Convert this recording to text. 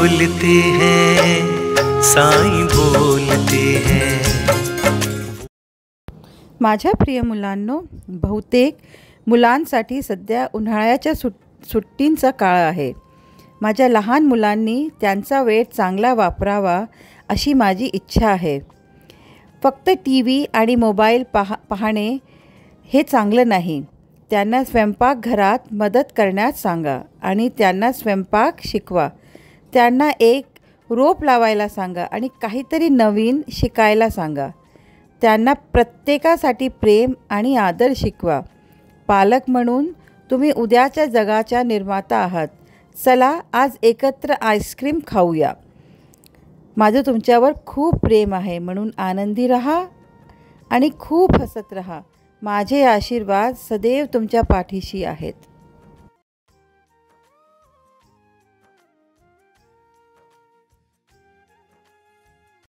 बोलते हैं, साईं बोलते हैं। माझ्या प्रिय मुलांनो, बहुतेक मुलांसाठी सध्या उन्हाळ्याच्या सुट्टींचा काळ आहे। माझ्या लहान मुलांनी त्यांचा वेळ चांगला वापरावा अशी माझी इच्छा आहे। फक्त टीव्ही आणि मोबाईल पाहणे हे चांगलं नाही। त्यांना स्वयंपाकघरात मदत करण्यास सांगा आणि त्यांना स्वयंपाक शिकवा। त्यांना एक रोप लावायला सांगा आणि काहीतरी नवीन शिकायला सांगा। त्यांना प्रत्येकासाठी प्रेम आणि आदर शिकवा। पालक म्हणून तुम्ही उद्याच्या जगाच्या निर्माता आहात। चला आज एकत्र आईस्क्रीम खाऊया। माझं तुमच्यावर खूप प्रेम आहे, म्हणून आनंदी रहा आणि खूप हसत रहा। माझे आशीर्वाद सदैव तुमच्या पाठीशी आहेत।